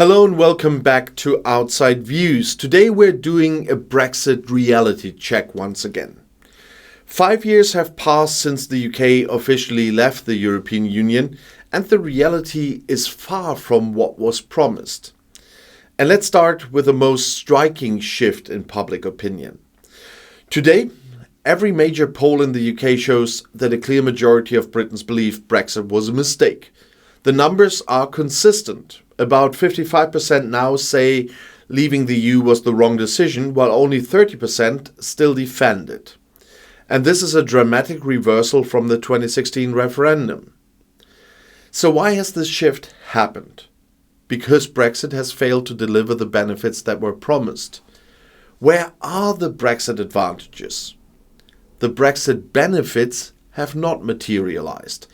Hello and welcome back to Outside Views. Today we're doing a Brexit reality check once again. 5 years have passed since the UK officially left the European Union, and the reality is far from what was promised. And let's start with the most striking shift in public opinion. Today, every major poll in the UK shows that a clear majority of Britons believe Brexit was a mistake. The numbers are consistent. About 55% now say leaving the EU was the wrong decision, while only 30% still defend it. And this is a dramatic reversal from the 2016 referendum. So why has this shift happened? Because Brexit has failed to deliver the benefits that were promised. Where are the Brexit advantages? The Brexit benefits have not materialized.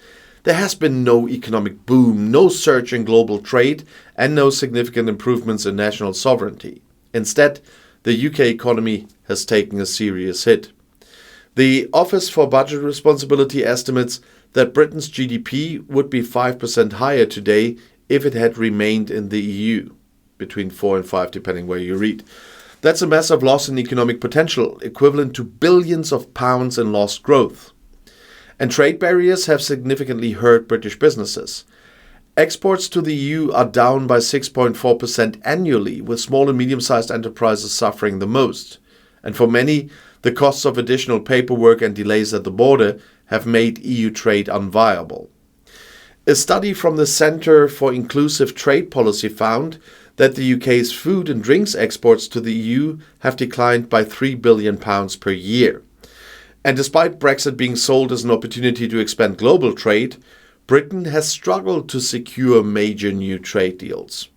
There has been no economic boom, no surge in global trade, and no significant improvements in national sovereignty. Instead, the UK economy has taken a serious hit. The Office for Budget Responsibility estimates that Britain's GDP would be 5% higher today if it had remained in the EU, between 4 and 5 depending where you read. That's a massive loss in economic potential, equivalent to billions of pounds in lost growth. And trade barriers have significantly hurt British businesses. Exports to the EU are down by 6.4% annually, with small and medium-sized enterprises suffering the most. And for many, the costs of additional paperwork and delays at the border have made EU trade unviable. A study from the Centre for Inclusive Trade Policy found that the UK's food and drinks exports to the EU have declined by £3 billion per year. And despite Brexit being sold as an opportunity to expand global trade, Britain has struggled to secure major new trade deals.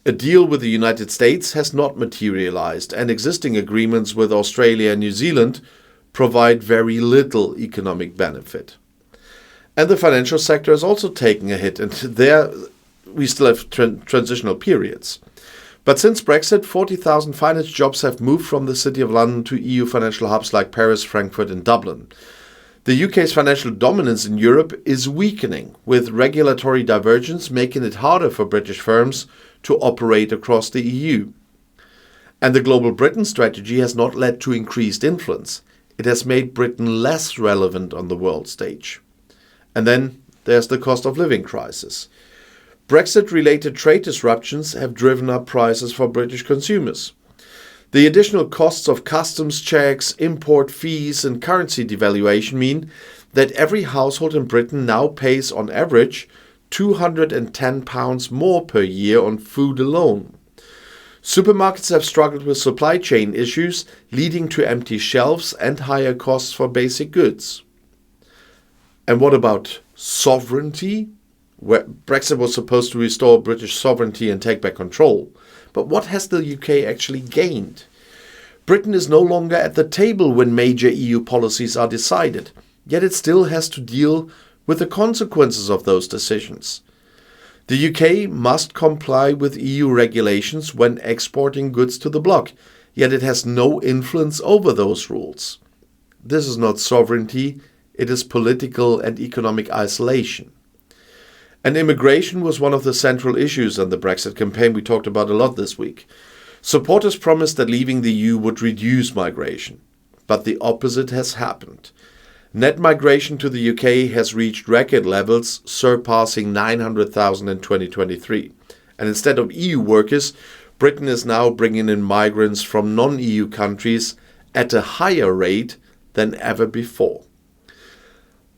A deal with the United States has not materialized, and existing agreements with Australia and New Zealand provide very little economic benefit. And the financial sector is also taking a hit, and there we still have transitional periods. But since Brexit, 40,000 finance jobs have moved from the City of London to EU financial hubs like Paris, Frankfurt and Dublin. The UK's financial dominance in Europe is weakening, with regulatory divergence making it harder for British firms to operate across the EU. And the Global Britain strategy has not led to increased influence. It has made Britain less relevant on the world stage. And then there's the cost of living crisis. Brexit-related trade disruptions have driven up prices for British consumers. The additional costs of customs checks, import fees and currency devaluation mean that every household in Britain now pays on average £210 more per year on food alone. Supermarkets have struggled with supply chain issues, leading to empty shelves and higher costs for basic goods. And what about sovereignty? Where Brexit was supposed to restore British sovereignty and take back control. But what has the UK actually gained? Britain is no longer at the table when major EU policies are decided, yet it still has to deal with the consequences of those decisions. The UK must comply with EU regulations when exporting goods to the bloc, yet it has no influence over those rules. This is not sovereignty, it is political and economic isolation. And immigration was one of the central issues in the Brexit campaign we talked about a lot this week. Supporters promised that leaving the EU would reduce migration, but the opposite has happened. Net migration to the UK has reached record levels, surpassing 900,000 in 2023. And instead of EU workers, Britain is now bringing in migrants from non-EU countries at a higher rate than ever before.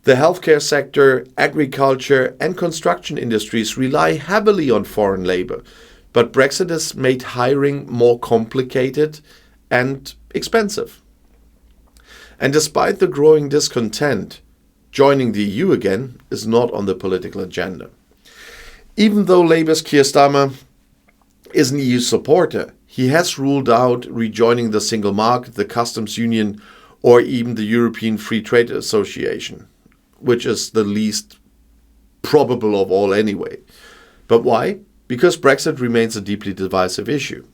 The healthcare sector, agriculture and construction industries rely heavily on foreign labor, but Brexit has made hiring more complicated and expensive. And despite the growing discontent, joining the EU again is not on the political agenda. Even though Labour's Keir Starmer is an EU supporter, he has ruled out rejoining the single market, the customs union or even the European Free Trade Association, which is the least probable of all anyway. But why? Because Brexit remains a deeply divisive issue.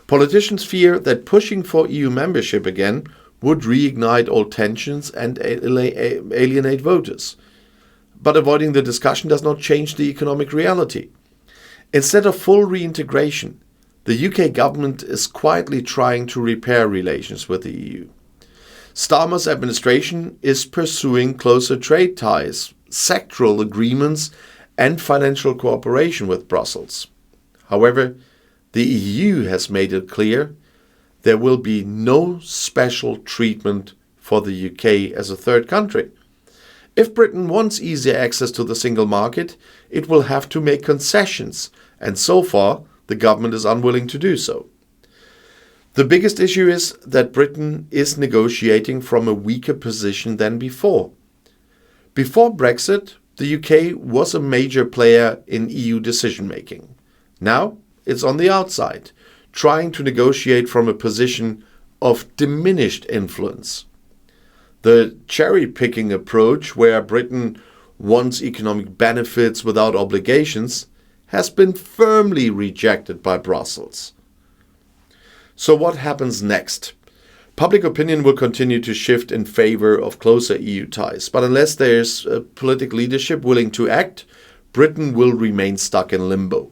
Politicians fear that pushing for EU membership again would reignite old tensions and alienate voters. But avoiding the discussion does not change the economic reality. Instead of full reintegration, the UK government is quietly trying to repair relations with the EU. Starmer's administration is pursuing closer trade ties, sectoral agreements, and financial cooperation with Brussels. However, the EU has made it clear there will be no special treatment for the UK as a third country. If Britain wants easier access to the single market, it will have to make concessions, and so far the government is unwilling to do so. The biggest issue is that Britain is negotiating from a weaker position than before. Before Brexit, the UK was a major player in EU decision-making. Now it's on the outside, trying to negotiate from a position of diminished influence. The cherry-picking approach, where Britain wants economic benefits without obligations, has been firmly rejected by Brussels. So what happens next? Public opinion will continue to shift in favor of closer EU ties, but unless there's a political leadership willing to act, Britain will remain stuck in limbo.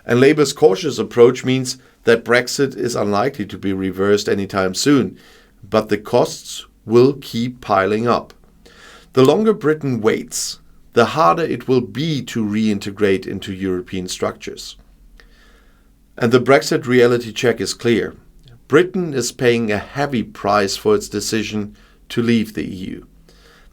And Labour's cautious approach means that Brexit is unlikely to be reversed anytime soon, but the costs will keep piling up. The longer Britain waits, the harder it will be to reintegrate into European structures. And the Brexit reality check is clear. Britain is paying a heavy price for its decision to leave the EU.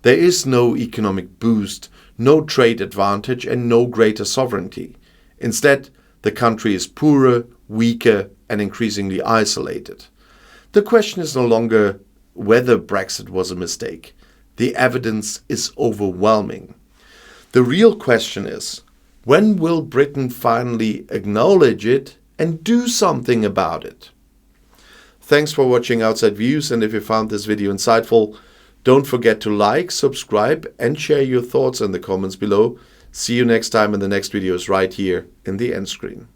There is no economic boost, no trade advantage, and no greater sovereignty. Instead, the country is poorer, weaker, and increasingly isolated. The question is no longer whether Brexit was a mistake. The evidence is overwhelming. The real question is, when will Britain finally acknowledge it and do something about it? Thanks for watching Outside Views, and if you found this video insightful, don't forget to like, subscribe, and share your thoughts in the comments below. See you next time, and the next video is right here in the end screen.